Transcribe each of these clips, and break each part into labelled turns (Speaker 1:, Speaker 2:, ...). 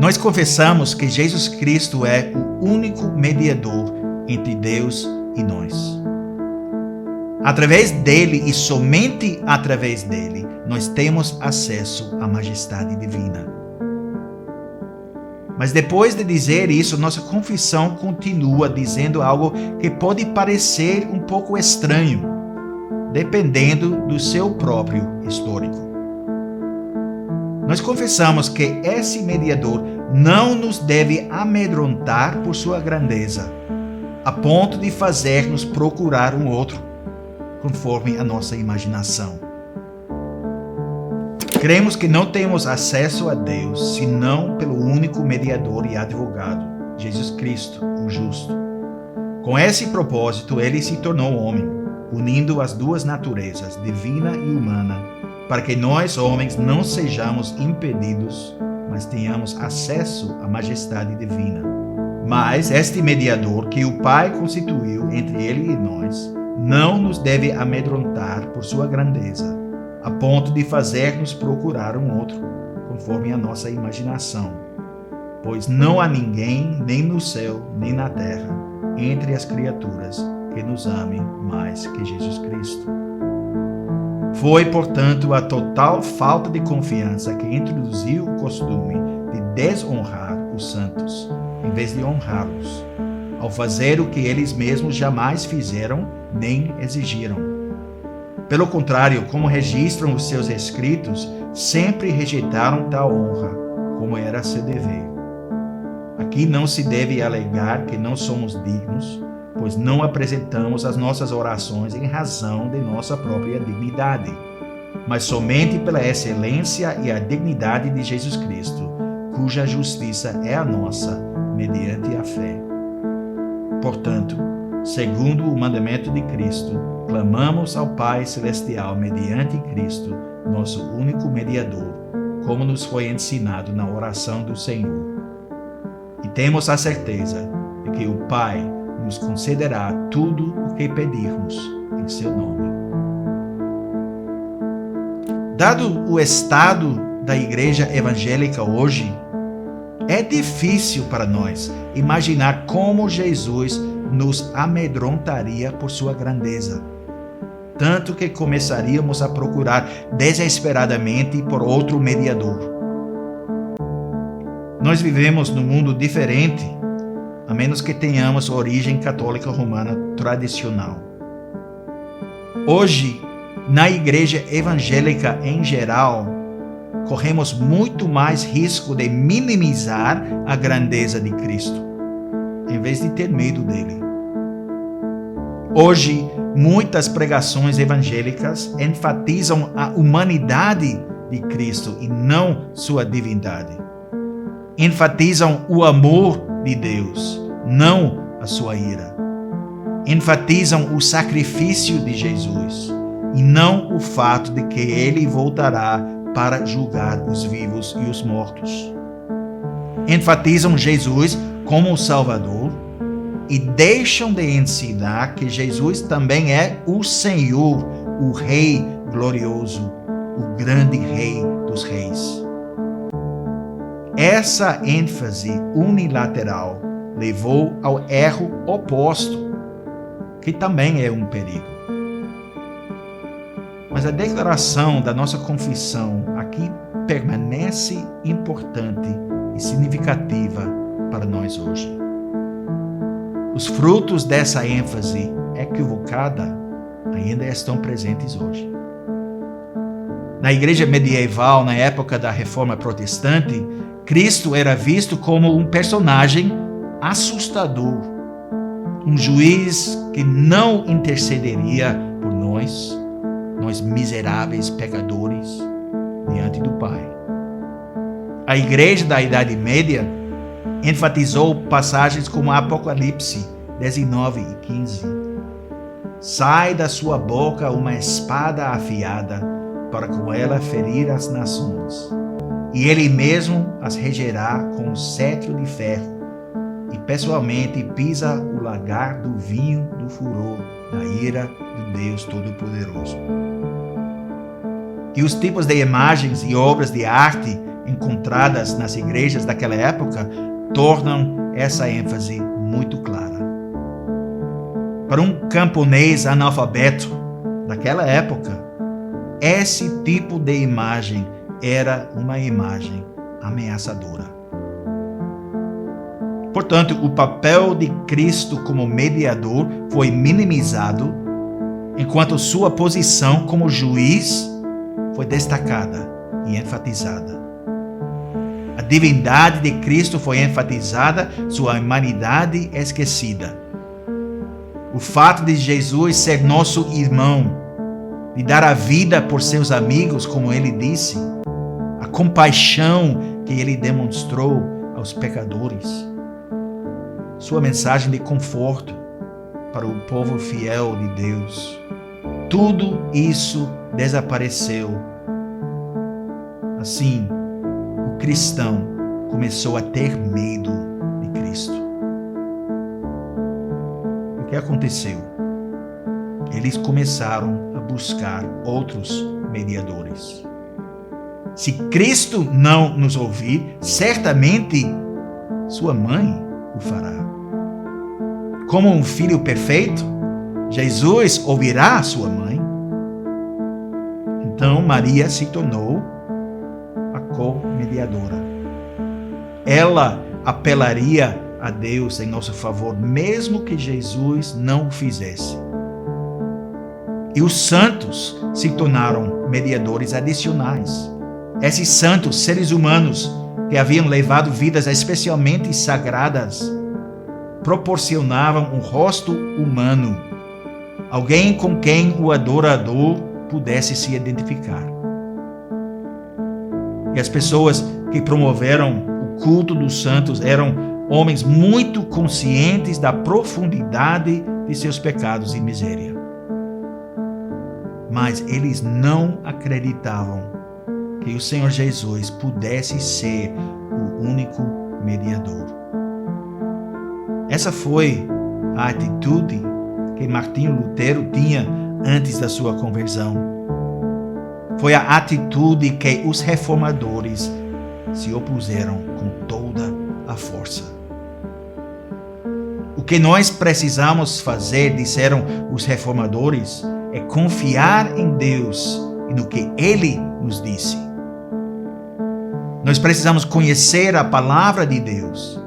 Speaker 1: Nós confessamos que Jesus Cristo é o único mediador entre Deus e nós. Através dele e somente através dele, nós temos acesso à majestade divina. Mas depois de dizer isso, nossa confissão continua dizendo algo que pode parecer um pouco estranho, dependendo do seu próprio histórico. Nós confessamos que esse mediador não nos deve amedrontar por sua grandeza, a ponto de fazer-nos procurar um outro, conforme a nossa imaginação. Cremos que não temos acesso a Deus senão pelo único mediador e advogado, Jesus Cristo, o justo. Com esse propósito, ele se tornou homem, unindo as duas naturezas, divina e humana, para que nós, homens, não sejamos impedidos, mas tenhamos acesso à majestade divina. Mas este mediador que o Pai constituiu entre ele e nós, não nos deve amedrontar por sua grandeza, a ponto de fazer-nos procurar um outro, conforme a nossa imaginação. Pois não há ninguém, nem no céu, nem na terra, entre as criaturas, que nos ame mais que Jesus Cristo. Foi, portanto, a total falta de confiança que introduziu o costume de desonrar os santos, em vez de honrá-los, ao fazer o que eles mesmos jamais fizeram nem exigiram. Pelo contrário, como registram os seus escritos, sempre rejeitaram tal honra, como era seu dever. Aqui não se deve alegar que não somos dignos, pois não apresentamos as nossas orações em razão de nossa própria dignidade, mas somente pela excelência e a dignidade de Jesus Cristo, cuja justiça é a nossa, mediante a fé. Portanto, segundo o mandamento de Cristo, clamamos ao Pai Celestial mediante Cristo, nosso único mediador, como nos foi ensinado na oração do Senhor. E temos a certeza de que o Pai nos concederá tudo o que pedirmos em seu nome. Dado o estado da igreja evangélica hoje, é difícil para nós imaginar como Jesus nos amedrontaria por sua grandeza, tanto que começaríamos a procurar desesperadamente por outro mediador. Nós vivemos num mundo diferente, a menos que tenhamos origem católica romana tradicional. Hoje, na igreja evangélica em geral, corremos muito mais risco de minimizar a grandeza de Cristo, em vez de ter medo dele. Hoje, muitas pregações evangélicas enfatizam a humanidade de Cristo e não sua divindade. Enfatizam o amor de Deus, não a sua ira. Enfatizam o sacrifício de Jesus e não o fato de que ele voltará para julgar os vivos e os mortos. Enfatizam Jesus como o Salvador e deixam de ensinar que Jesus também é o Senhor, o Rei glorioso, o grande Rei dos Reis. Essa ênfase unilateral levou ao erro oposto, que também é um perigo. Mas a declaração da nossa confissão aqui permanece importante e significativa para nós hoje. Os frutos dessa ênfase equivocada ainda estão presentes hoje. Na igreja medieval, na época da Reforma Protestante, Cristo era visto como um personagem assustador, um juiz que não intercederia por nós miseráveis pecadores, diante do Pai. A igreja da Idade Média enfatizou passagens como Apocalipse 19 e 15. Sai da sua boca uma espada afiada, para com ela ferir as nações. E ele mesmo as regerá com um cetro de ferro, e pessoalmente pisa o lagar do vinho do furor da ira do Deus Todo-Poderoso. E os tipos de imagens e obras de arte encontradas nas igrejas daquela época tornam essa ênfase muito clara. Para um camponês analfabeto daquela época, esse tipo de imagem era uma imagem ameaçadora. Portanto, o papel de Cristo como mediador foi minimizado, enquanto sua posição como juiz foi destacada e enfatizada. A divindade de Cristo foi enfatizada, sua humanidade esquecida. O fato de Jesus ser nosso irmão, de dar a vida por seus amigos, como ele disse, a compaixão que ele demonstrou aos pecadores, sua mensagem de conforto para o povo fiel de Deus, tudo isso desapareceu. Assim, o cristão começou a ter medo de Cristo. O que aconteceu? Eles começaram a buscar outros mediadores. Se Cristo não nos ouvir, certamente sua mãe o fará. Como um filho perfeito, Jesus ouvirá sua mãe. Então Maria se tornou a co-mediadora. Ela apelaria a Deus em nosso favor, mesmo que Jesus não o fizesse. E os santos se tornaram mediadores adicionais. Esses santos, seres humanos, que haviam levado vidas especialmente sagradas, proporcionavam um rosto humano, alguém com quem o adorador pudesse se identificar. E as pessoas que promoveram o culto dos santos eram homens muito conscientes da profundidade de seus pecados e miséria. Mas eles não acreditavam que o Senhor Jesus pudesse ser o único mediador. Essa foi a atitude que Martinho Lutero tinha antes da sua conversão. Foi a atitude que os reformadores se opuseram com toda a força. O que nós precisamos fazer, disseram os reformadores, é confiar em Deus e no que Ele nos disse. Nós precisamos conhecer a palavra de Deus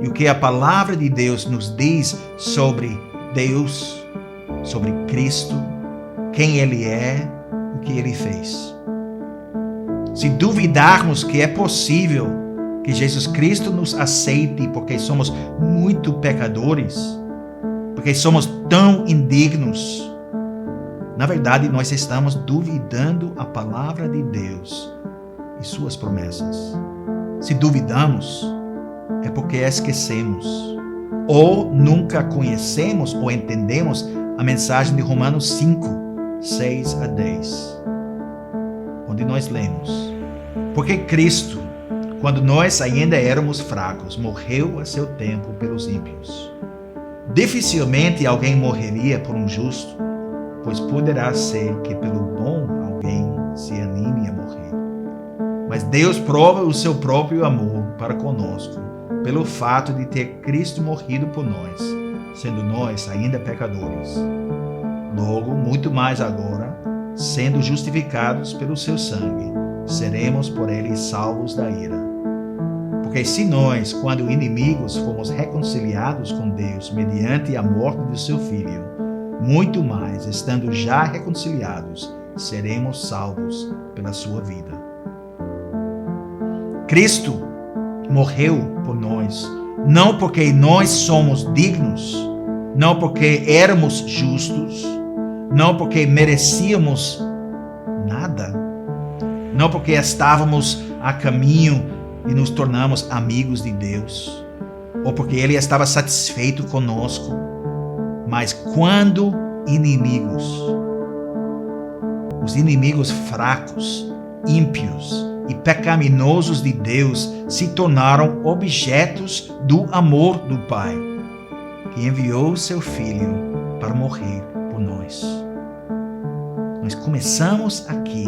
Speaker 1: e o que a palavra de Deus nos diz sobre Deus, sobre Cristo, quem Ele é, o que Ele fez. Se duvidarmos que é possível que Jesus Cristo nos aceite porque somos muito pecadores, porque somos tão indignos, na verdade nós estamos duvidando a palavra de Deus e suas promessas. Se duvidamos, é porque esquecemos ou nunca conhecemos ou entendemos a mensagem de Romanos 5, 6 a 10, onde nós lemos: porque Cristo, quando nós ainda éramos fracos, morreu a seu tempo pelos ímpios. Dificilmente alguém morreria por um justo, pois poderá ser que pelo bom alguém se anime a morrer. Mas Deus prova o seu próprio amor para conosco, pelo fato de ter Cristo morrido por nós, sendo nós ainda pecadores. Logo, muito mais agora, sendo justificados pelo seu sangue, seremos por ele salvos da ira. Porque se nós, quando inimigos, fomos reconciliados com Deus mediante a morte do seu Filho, muito mais, estando já reconciliados, seremos salvos pela sua vida. Cristo morreu por nós, não porque nós somos dignos, não porque éramos justos, não porque merecíamos nada, não porque estávamos a caminho e nos tornamos amigos de Deus, ou porque Ele estava satisfeito conosco, mas quando inimigos, os inimigos fracos, ímpios e pecaminosos de Deus se tornaram objetos do amor do Pai, que enviou seu Filho para morrer por nós. Nós começamos aqui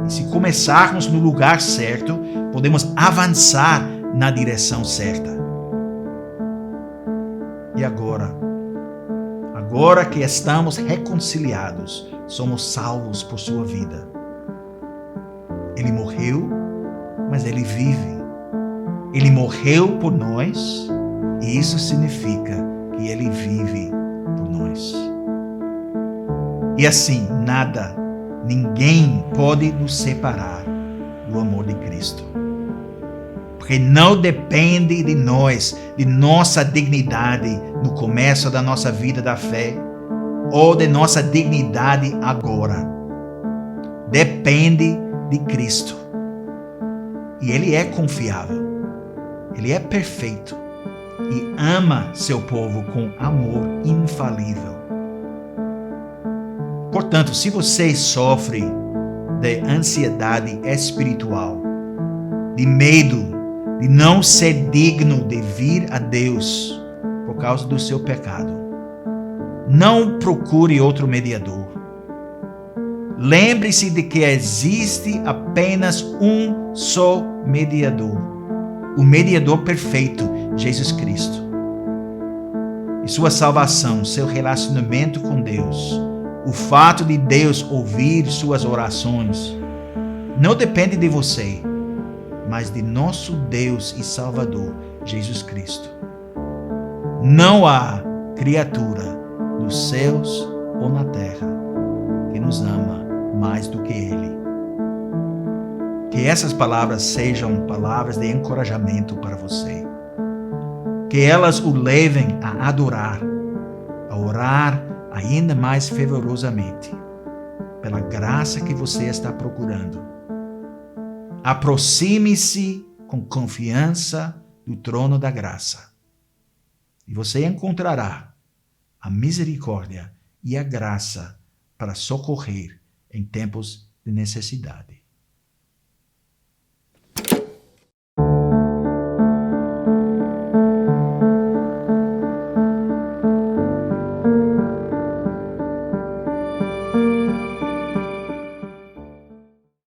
Speaker 1: E se começarmos no lugar certo, podemos avançar na direção certa. E agora que estamos reconciliados, somos salvos por sua vida. Ele morreu, mas ele vive. Ele morreu por nós, e isso significa que ele vive por nós. E assim, ninguém pode nos separar do amor de Cristo. Porque não depende de nós, de nossa dignidade no começo da nossa vida da fé, ou de nossa dignidade agora. Depende de Cristo. E Ele é confiável. Ele é perfeito. E ama seu povo com amor infalível. Portanto, se você sofre de ansiedade espiritual, de medo de não ser digno de vir a Deus por causa do seu pecado, não procure outro mediador. Lembre-se de que existe apenas um só mediador, o mediador perfeito, Jesus Cristo. E sua salvação, seu relacionamento com Deus, o fato de Deus ouvir suas orações, não depende de você, mas de nosso Deus e Salvador, Jesus Cristo. Não há criatura nos céus ou na terra que nos ama mais do que Ele. Que essas palavras sejam palavras de encorajamento para você. Que elas o levem a adorar, a orar ainda mais fervorosamente, pela graça que você está procurando. Aproxime-se com confiança do trono da graça, e você encontrará a misericórdia e a graça para socorrer em tempos de necessidade.